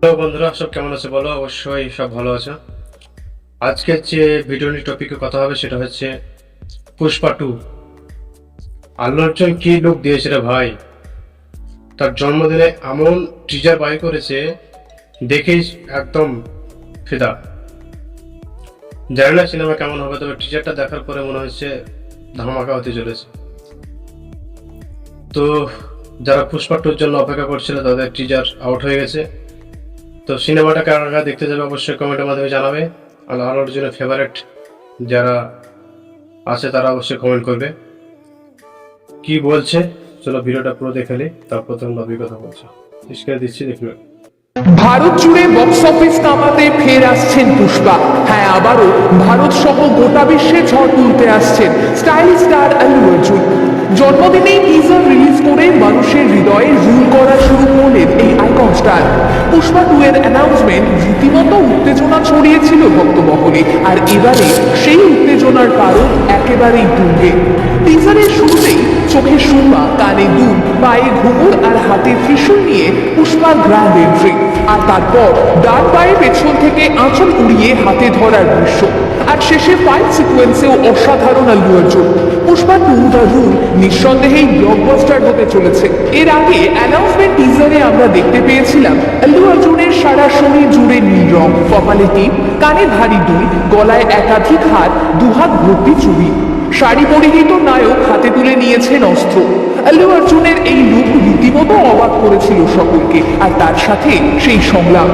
Hello বন্ধুরা, সব কেমন আছে বলো? অবশ্যই সব ভালো আছে। আজকের যে ভিডিও নিয়ে টপিকে কথা হবে সেটা হচ্ছে পুষ্পা 2। আল্লু অর্জুন কি লুক দিয়েছে রে ভাই! তার জন্মদিনে এমন টিজার বাই করেছে, দেখেই একদম ফিদা। জানি না সিনেমা কেমন হবে, তবে টিজারটা দেখার পরে মনে হচ্ছে ধামাকা হতে চলেছে। তো যারা পুষ্পা 2-র জন্য অপেক্ষা করছিল তাদের টিজার আউট হয়ে গেছে। তো সিনেমাটা কারা কারা দেখতে যাবে অবশ্যই কমেন্টের মাধ্যমে জানাবে। আর আল্লু অর্জুনের ফেভারিট যারা আছে তারা অবশ্যই কমেন্ট করবে কি বলছে। চলো ভিডিওটা পুরো দেখে নিই, তারপর তোমরা অভিজ্ঞতা বলছো। স্ক্রিনে দিচ্ছি, দেখবে। ভারত জুড়ে বক্স অফিস কামাতে ফের আসছেন পুষ্পা। হ্যাঁ, আবারও ভারত সহ গোটা বিশ্বে ঝড় তুলতে আসছেন স্টাইলিশ স্টার আল্লু অর্জুন। জন্মদিনেই টিজার রিলিজ করে মানুষের হৃদয়ে রুল করা শুরু করলেন এই আইকন স্টার। পুষ্পা 2 এর অ্যানাউন্সমেন্ট রীতিমতো উত্তেজনা ছড়িয়েছিল ভক্তমহলে, আর এবারে সেই উত্তেজনার কারণ একেবারেই তুঙ্গে। টিজারের শুরুতেই চোখে সুরমা, কানে দুল, পায়ে ঘুঙুর আর হাতে ত্রিশূল নিয়ে পুষ্পার গ্র্যান্ড এন্ট্রি। আর তারপর ডান পায়ে পেছন থেকে আঁচল উড়িয়ে হাতে ধরার দৃশ্য। আর শেষে ফাইট সিকোয়েন্সেও অসাধারণ আল্লু অর্জুন। পুষ্পা 2 দ্য রুল নিঃসন্দেহেই ব্লকবাস্টার হতে চলেছে। এর আগে অ্যানাউন্সমেন্ট টিজারে আমরা দেখতে পেয়েছিলাম আল্লু অর্জুনের সারা শরীর জুড়ে নীল রং, কপালে টিপ, কানে ভারী দুল, গলায় একাধিক হাত, দুহাত ভর্তি চুড়ি। শাড়ি পরিহিত নায়ক হাতে তুলে নিয়েছেন অস্ত্র। আল্লু অর্জুনের এই লুক রীতিমতো অবাক করেছিল সকলকে। আর তার সাথে সেই সংলাপ,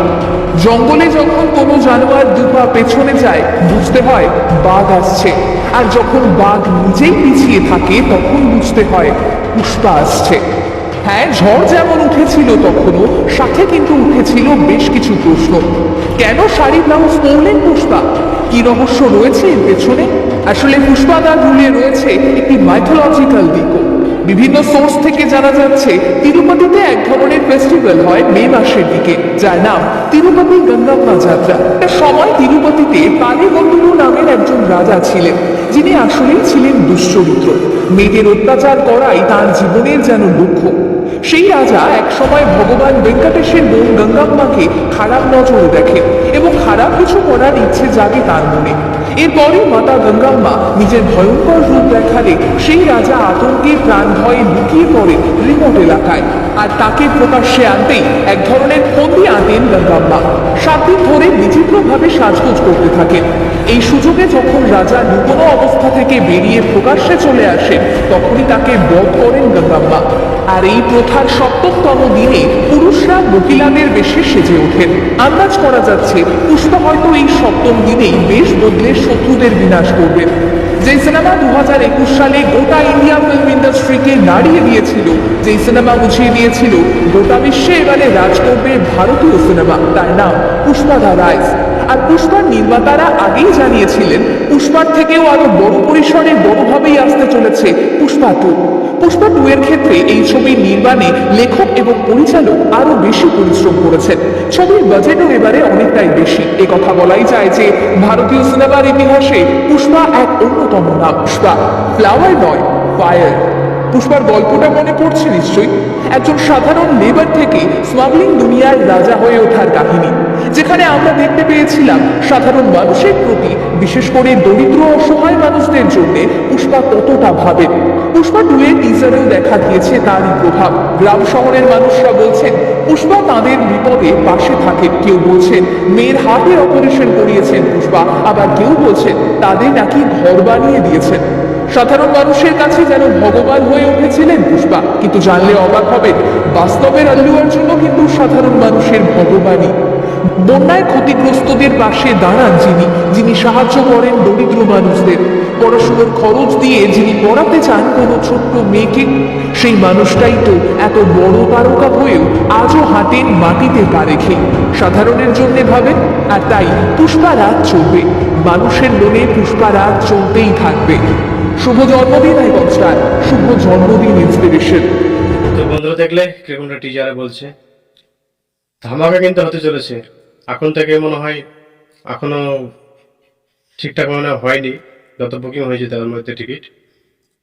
জঙ্গলে যখন কোনো জানোয়ার দুপা পেছনে যায় বুঝতে হয় বাঘ আসছে, আর যখন বাঘ নিজেই পিছিয়ে থাকে তখন বুঝতে হয় পুষ্পা আসছে। হ্যাঁ, ঝড় যেমন উঠেছিল তখনও, সাথে কিন্তু উঠেছিল বেশ কিছু প্রশ্ন। কেন শাড়ি ব্লাউজ পরলেন পুষ্পা? কি রহস্য রয়েছে এর পেছনে? আসলে পুষ্পা দা রুলে রয়েছে একটি মাইথোলজিক্যাল দিকও। বিভিন্ন সোর্স থেকে জানা যাচ্ছে তিরুপতিতে এক ধরনের ফেস্টিভ্যাল হয় মে মাসের দিকে, যার নাম তিরুপতি গঙ্গাম্মা যাত্রা। একটা সময় তিরুপতিতে পালিগন্ডুলু নামের একজন রাজা ছিলেন, যিনি আসলেই ছিলেন দুশ্চরিত্র। মেয়েদের অত্যাচার করাই তার জীবনের যেন লক্ষ্য। সেই রাজা এক সময় ভগবান ভেঙ্কটেশের বোন গঙ্গাম্মাকে খারাপ নজরে দেখেন এবং খারাপ কিছু করার ইচ্ছে জাগে তার মনে। এরপরই মাতা গঙ্গাম্মা নিজের ভয়ঙ্কর রূপ দেখালে সেই রাজা আতঙ্কে প্রাণ ভয়ে লুকিয়ে পড়েন রিমোট এলাকায়। আর তাকে প্রকাশ্যে আনতেই এক ধরনের ফন্দি আনেন গঙ্গাম্মা। 7 দিন ধরে বিচিত্রভাবে সাজগোজ করতে থাকেন। এই সুযোগে যখন রাজা লুকোনো অবস্থা থেকে বেরিয়ে প্রকাশ্যে চলে আসেন, তখনই তাকে বধ করেন গঙ্গাম্মা। আর এই প্রথার 7তম দিনে পুরুষরা মহিলাদের বেশে সেজে ওঠেন। আন্দাজ করা যাচ্ছে পুষ্পা হয়তো এই 7ম দিনেই বেশ বদলে শত্রুদের বিনাশ করবেন। যে সিনেমা 2021 সালে গোটা ইন্ডিয়া ফিল্ম ইন্ডাস্ট্রিকে নাড়িয়ে দিয়েছিল, যে সিনেমা বুঝিয়ে দিয়েছিল গোটা বিশ্বে এবারে রাজ করবে ভারতীয় সিনেমা, তার নাম পুষ্পা দ্য রাইজ। আর পুষ্পার নির্মাতারা আগেই জানিয়েছিলেন পুষ্পার থেকেও আরো বড় পরিসরে বড়ভাবেই আসতে চলেছে পুষ্পা 2 এর ক্ষেত্রে এই ছবির নির্মাণে লেখক এবং পরিচালক আরো বেশি পরিশ্রম করেছেন। ছবির বাজেটও এবারে অনেকটাই বেশি। কথা বলাই যায় যে ভারতীয় সিনেমার ইতিহাসে পুষ্পা এক অন্যতম নাম। পুষ্পা ফ্লাওয়ার নয়, ফায়ার। পুষ্পার গল্পটা মনে পড়ছে নিশ্চয়ই, একজন সাধারণ লেবার থেকে স্মাগলিং দুনিয়ার রাজা হয়ে ওঠার কাহিনী, যেখানে আমরা দেখতে পেয়েছিলাম সাধারণ মানুষের প্রতি, বিশেষ করে দরিদ্র অসহায় মানুষদের জন্য পুষ্পা কতটা ভাবেন। পুষ্পা 2 এর টিজারেও দেখা গিয়েছে তারই প্রভাব। গ্রাম শহরের মানুষরা বলছেন পুষ্পা তাদের বিপদে পাশে থাকেন। কেউ বলছেন মেয়ের হার্টের অপারেশন করিয়েছেন পুষ্পা, আবার কেউ বলছেন তাদের নাকি ঘর বানিয়ে দিয়েছেন। সাধারণ মানুষের কাছে যেন ভগবান হয়ে উঠেছিলেন পুষ্পা। কিন্তু জানলে অবাক হবেন, বাস্তবের আল্লু অর্জুনও কিন্তু সাধারণ মানুষের ভগবানই। বন্যায় ক্ষতিগ্রস্তদের পাশে দাঁড়ান যিনি সাহায্য করেন দরিদ্র মানুষদের। পড়াশোনার খরচ দিয়ে যিনি পড়াতে চান কোনো ছোট্ট মেয়েকে, সেই মানুষটাই তো এত বড় তারকা হয়েও আজও হাঁটেন মাটিতে পা রেখে। সাধারণের জন্য ভাবেন। আর তাই পুষ্পা রাজ চলবে, মানুষের মনে পুষ্পা রাজ চলতেই থাকবে। শুভ জন্মদিন আইকন স্টার, শুভ জন্মদিন ইন্সপিরেশন। তো বন্ধুরা, দেখলে কিরকমটা টিজারে বলছে, ধামাকা কিন্তু হতে চলেছে। এখন থেকে মনে হয় এখনো ঠিকঠাক মনে হয়নি, যত বুকিং হয়েছে তার মধ্যে টিকিট।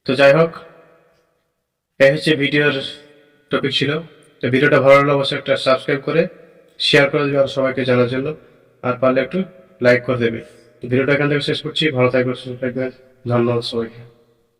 তো যাই হোক, এই হচ্ছে ভিডিওর টপিক ছিল। তো ভিডিওটা ভালো লাগলে অবশ্যই একটা সাবস্ক্রাইব করে শেয়ার করে দেবে আর সবাইকে জানার জন্য, আর পারলে একটু লাইক করে দেবে। ভিডিওটা এখান থেকে শেষ করছি। ভালো থাকবে, সুস্থ থাকবে। ধন্যবাদ সবাইকে।